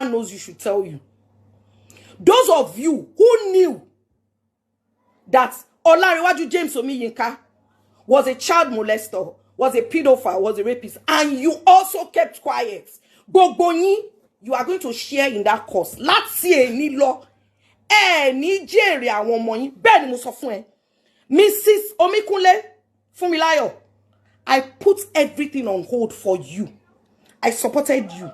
knows you should tell you. Those of you who knew that Olarewaju James Omiyinka was a child molester, was a pedophile, was a rapist, and you also kept quiet, Gbogbo you are going to share in that course. Láti èní lọ, ní jèrè àwọn ọmọ yín. Bẹ́ẹ̀ ni mo sọ fún ẹ. Mrs. Omikunle Funmilayo, I put everything on hold for you. I supported you.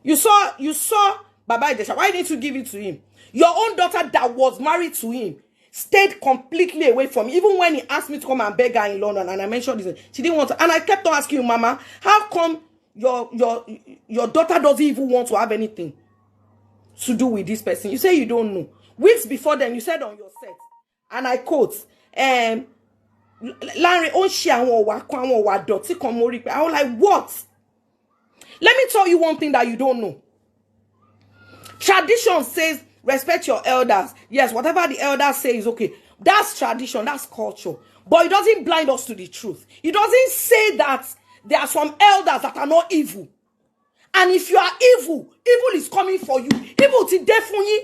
You saw Baba Ijesha. Why didn't you give it to him? Your own daughter that was married to him stayed completely away from me. Even when he asked me to come and beg her in London, and I mentioned this, she didn't want to. And I kept on asking you, Mama, how come your daughter doesn't even want to have anything to do with this person? You say you don't know. Weeks before then, you said on your set, and I quote, Larry, I was like, what? Let me tell you one thing that you don't know. Tradition says respect your elders. Yes, whatever the elders say is okay. That's tradition, that's culture. But it doesn't blind us to the truth. It doesn't say that there are some elders that are not evil. And if you are evil, evil is coming for you. Evil ti dé fún yín,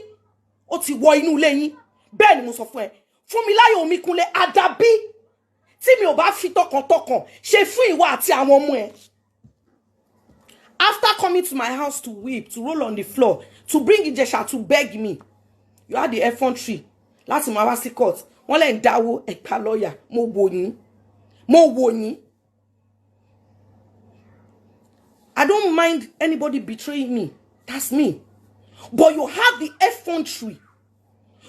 ó ti wọ inú ilé yín. Bẹ́ẹ̀ ni mo sọ fún ẹ. Funmilayo Omikunle àdàbí tí mi ò bá fi tọkàntọkàn ṣe fún ìwọ àti àwọn ọmọ ẹ. After coming to my house to weep, to roll on the floor, to bring Ijesha to beg me, you had the effrontery. Láti máa wá sí court. Wọ́n lè dáwó ẹ̀ka lawyer. Mo wò yín. I don't mind anybody betraying me. That's me. But you have the effrontery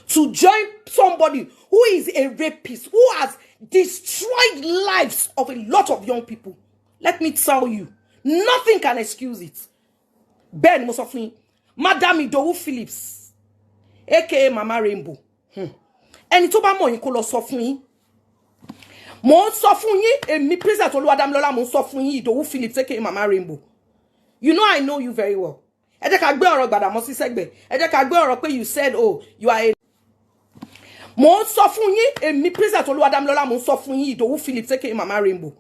to join somebody who is a rapist, who has destroyed lives of a lot of young people. Let me tell you, nothing can excuse it. Ben Mosofin, Madam Idowu Phillips, aka Mama Rainbow. Ẹni tó bá mọ̀ yín kó lọ sọ fún yín. Mo sọ fún yín, èmi Princess Oluwadamilola mo sọ fún yín Idowu Phillips, aka Mama Rainbow. You know I know you very well. Ẹ jẹ́ ká gbé ọ̀rọ̀ Gbàdámọ́sí sẹ́gbẹ̀. Ẹ jẹ́ ká gbé ọ̀rọ̀ pé you said, oh, you are a... Mo sọ fún yín, èmi Princess Oluwadamilola mo sọ fún yín Idowu Phillips, aka Mama Rainbow.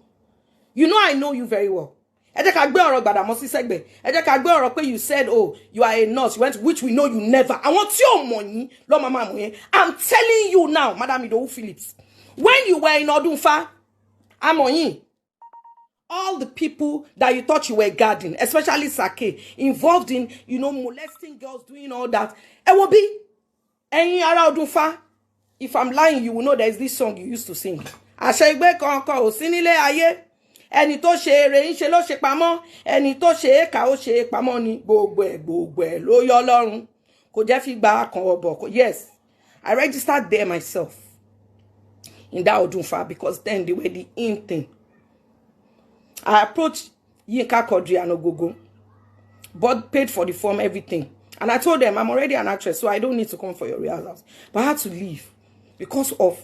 You know I know you very well. Ẹ jẹ́ ká gbé ọ̀rọ̀ Gbàdámọ́sí sẹ́gbẹ̀. Ẹ jẹ́ ká gbé ọ̀rọ̀ pé you said, oh, you are a nurse, you went, which we know you never. Àwọn tí ò mọ̀ yín ló mama mọ̀ yẹn. I'm telling you now, Madam Idowu Phillips, when you were in Odunfa, I'm on yín. All the people that you thought you were guarding, especially Sake, involved in, molesting girls, doing all that. It will be any ara Odunfa. If I'm lying, you will know there's this song you used to sing. Àṣegbé kankan ò sí nílé ayé. Ẹni tó ṣe ere ń ṣe ló ṣe pamọ́. Ẹni tó ṣe éka ó ṣe pamọ́ ni. Gbogbo ẹ̀ ló yọ lọ́rùn. Kò jẹ́ fi gba kan ọbọ. Yes, I registered there myself in that Odunfa because then they were the in thing. I approached Yinka Quadri and Ogogo, but paid for the form, everything. And I told them, I'm already an actress, so I don't need to come for your rehearsals. But I had to leave because of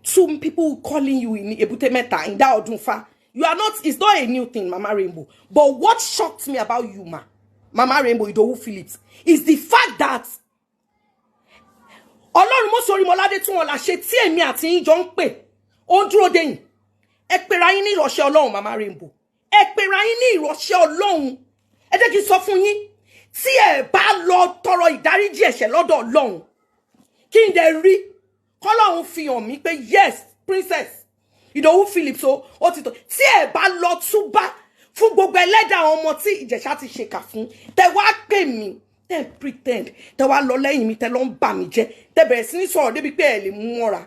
two people calling you in Ebute Meta, in that Odunfa. You are not, it's not a new thing, Mama Rainbow. But what shocked me about you, Mama Rainbow, Idowu Phillips, is the fact that Ọlọ́run mo sori molade tún wọ́n la ṣe tí èmi àti yín jọ ń pè ó ń dúró dè yín. Ẹ pera yín ní ìránṣẹ́ Ọlọ́run, Mama Rainbow. Ẹ pera yín ní ìránṣẹ́ Ọlọ́run. Ẹ jẹ́ kí n sọ fún yín, tí ẹ bá lọ tọrọ ìdáríjì ẹ̀ṣẹ̀ lọ́dọ̀ Ọlọ́run, kí n dẹ̀ rí k'Ọlọ́run fi hàn mí pé yes, Princess Idowu Phillips ó ti tó. Tí ẹ bá lọ túbá fún gbogbo ẹlẹ́dàá ọmọ tí Ìjẹ̀ṣà ti ṣèkà fún, tẹ́ wá pè mí, tẹ́ pretend, tẹ́ wá lọ lẹ́yìn mi, tẹ́ lọ ń bà mí jẹ́, tẹ́ bẹ̀rẹ̀ sí ní sọ̀rọ̀ débi pé ẹ lè mú mọ́ra,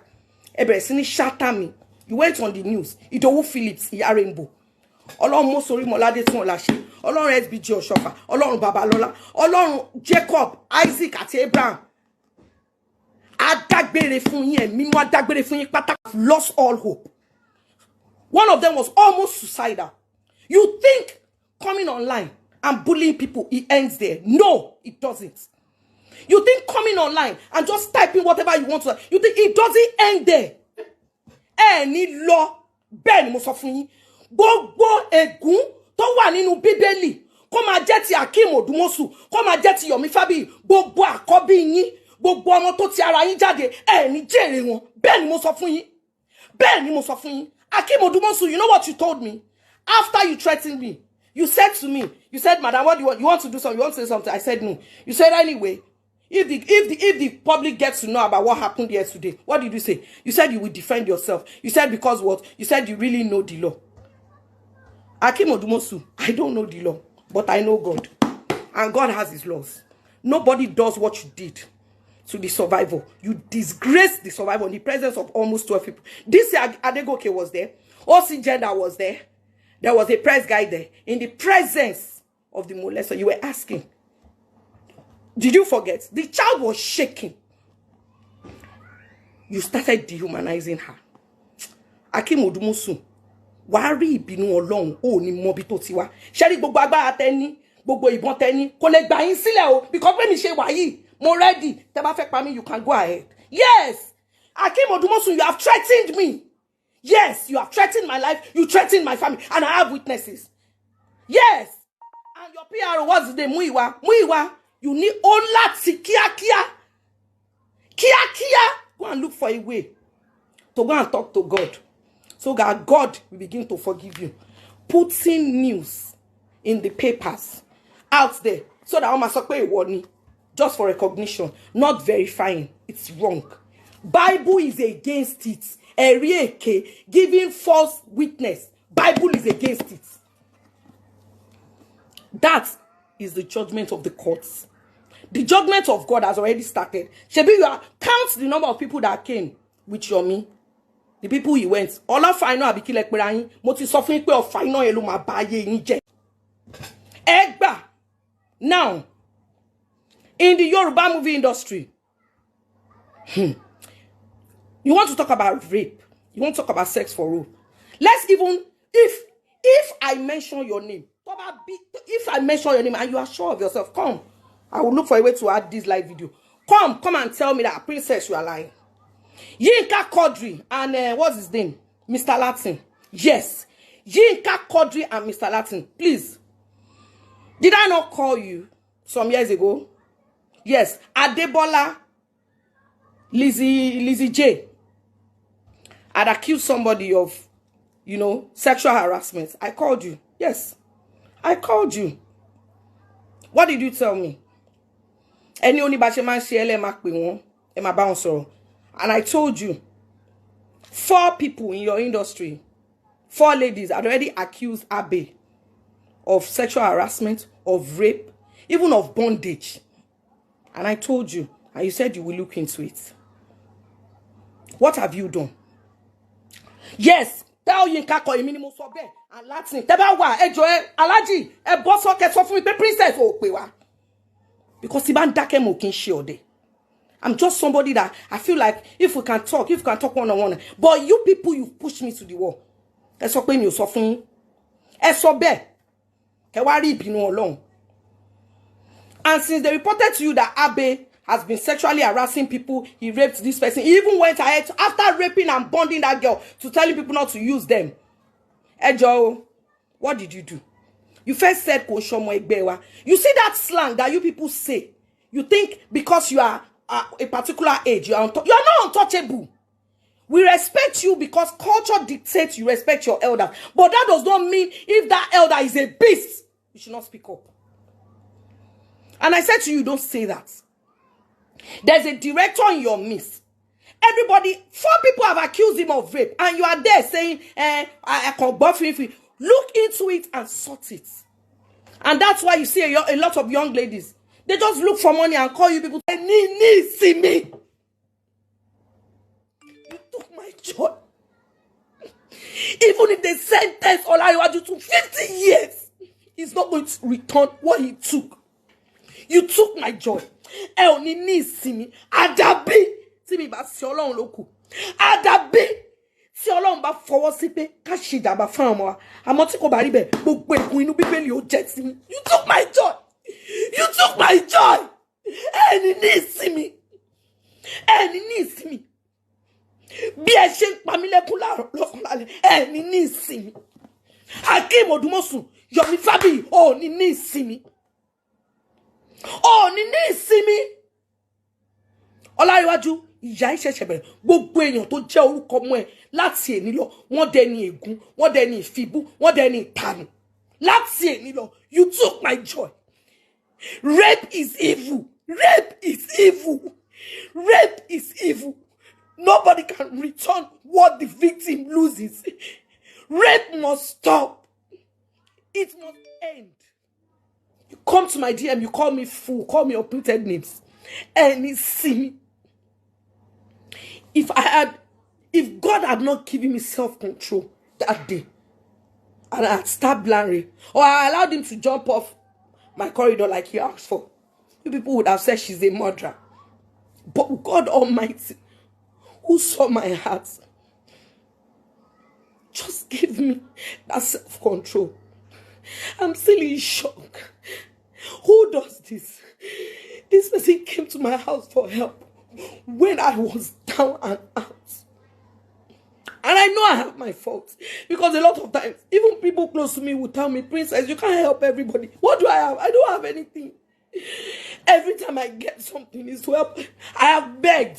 ẹ bẹ̀rẹ̀ sí ní shatter mi. You went on the news. Idowu Phillips, Iya Rainbow. Ọlọ́run mo sori molade tún wọ́n la ṣe. Ọlọ́run SBG Ọ̀ṣọ́fà. Ọlọ́run Babalọ́lá. Ọlọ́run Jacob, Isaac àti Abraham. Adágbére fún yín, ẹ̀mí mọ́ adágbére fún yín pátá. Lost all hope. One of them was almost suicidal. You think coming online and bullying people, it ends there? No, it doesn't. You think coming online and just typing whatever you want to, you think it doesn't end there? Ẹni lọ bẹ́ẹ̀ ni mo sọ fún yín. Gbogbo ègún tó wà nínú Bíbélì kó máa jẹ́ ti Akeem Odumosu, kó máa jẹ́ ti Yomi Fabiyi, gbogbo àkọ́bí yín, gbogbo ọmọ tó ti ara yín jáde, ẹni jèrè wọn. Bẹ́ẹ̀ ni mo sọ fún yín. Bẹ́ẹ̀ ni mo sọ fún yín. Akeem Odumosu, you know what you told me? After you threatened me, You said to me, you said, madam, what do you want? You want to do something? You want to say something? I said no. You said anyway. If the public gets to know about what happened yesterday, what did you say? You said you will defend yourself. You said because what? You said you really know the law. Akim Odumosu, I don't know the law, but I know God. And God has his laws. Nobody does what you did to the survivor. You disgraced the survivor in the presence of almost 12 people. This year, Adegoke was there. OC Gender was there. There was a press guy there. In the presence of the molester, you were asking, did you forget? The child was shaking. You started dehumanizing her. Akim Odumosu, wari ìbínú Ọlọ́run ó ní mọ bí tó ti wá. Ṣé rí gbogbo agbára tẹ́ni, gbogbo ìbọn tẹ́ni, kò lè gbà yín sílẹ̀ o, because when mi ṣe wà yìí, mo ready. Tẹ́ bá fẹ́ pa mí, you can go ahead. Yes. Akim Odumosu, you have threatened me. Yes, you have threatened my life, you threatened my family, and I have witnesses. Yes. And your PR was the Muiwa. You need Olati Kia. Go and look for a way to go and talk to God. So that God will begin to forgive you. Putting news in the papers out there so that Oma Sokwe a warning just for recognition, not verifying. It's wrong. Bible is against it. Erieke giving false witness. Bible is against it. That is the judgment of the courts. The judgment of God has already started. Shebi, you count the number of people that came with Yomi. The people he went. All of I know abiki like perayin. Mo ti sọ fún yín pé ọ̀fà iná yẹn ló máa ba ayé yín jẹ́. Egba. Now, in the Yoruba movie industry, you want to talk about rape. You want to talk about sex for rule. Let's even, if I mention your name, if I mention your name and you are sure of yourself, come. I will look for a way to add this live video. Come and tell me that, Princess, you are lying. Yinka Quadri and what's his name? Mr. Latin. Yes. Yinka Quadri and Mr. Latin. Please. Did I not call you some years ago? Yes. Adebola Lizzie J had accused somebody of, sexual harassment. I called you. Yes. I called you. What did you tell me? Any only basheman shele mak pe won, e ma ba won sọ̀rọ̀. And I told you, 4 people in your industry, 4 ladies had already accused Abe of sexual harassment, of rape, even of bondage. And I told you, and you said you will look into it. What have you done? Yes, tell Yinka ko emi ni mo sọ bẹ́ẹ̀ and Latin. Teba wa ejo Alaji e bo so ke sọ fún mi pé princess o pe wa. Because Iban Dake mo kin ṣe ode. I'm just somebody that I feel like if we can talk one-on-one. But you people, you push me to the wall. Ẹ sọ pé mi ò sọ fún yín. Ẹ sọ bẹ́ẹ̀. Ẹ wá rí ìbínú Ọlọ́run. And since they reported to you that Abe has been sexually harassing people, he raped this person, he even went ahead after raping and bonding that girl to telling people not to use them. Ejo, what did you do? You first said ko shomo egbe wa. You see that slang that you people say. You think because you are a particular age, you're not untouchable. We respect you because culture dictates you respect your elder. But that does not mean if that elder is a beast, you should not speak up. And I said to you, don't say that. There's a director in your midst. Everybody, 4 people have accused him of rape. And you are there saying, I can buff him. Look into it and sort it. And that's why you see a lot of young ladies. They just look for money and call you people. See me. You took my joy. Even if they sentence Olariwaju to 50 years, he's not going to return what he took. You took my joy. See me. Adabi. See me, but si Ọlọ́run ló kù. Adabi. Si Ọlọ́run bá fọwọ́ sí pé ká ṣe ìjàmbá fún ọmọ wa. Àmọ́ tí kò bá rí bẹ́ẹ̀, gbogbo ègún inú Bíbélì ó jẹ́ sí mi. You took my joy. You took my joy. See me. Bí ẹ ṣe ń pa mí lẹ́kún lọ́kàn lálẹ́, see me. Akim Odumosu, Yomi Fabi, see me. See me. Olariwaju, ìyà ìṣẹ̀ṣẹ̀ bẹ̀rẹ̀. Gbogbo èèyàn tó jẹ́ orúkọ mọ́ ẹ láti èní lọ, wọ́n dẹni ègún, wọ́n dẹni ìfibú, wọ́n dẹni ìtanù. Last year, you took my joy. Rape is evil. Rape is evil. Rape is evil. Nobody can return what the victim loses. Rape must stop. It must end. You come to my DM, you call me fool, call me uprooted names. And you see me. If God had not given me self-control that day, and I had stabbed Larry, or I allowed him to jump off my corridor like he asked for, you people would have said she's a murderer. But God Almighty, who saw my heart, just give me that self-control. I'm still in shock. Who does this? This person came to my house for help when I was down and out. And I know I have my faults. Because a lot of times, even people close to me will tell me, Princess, you can't help everybody. What do I have? I don't have anything. Every time I get something, is to help. I have begged.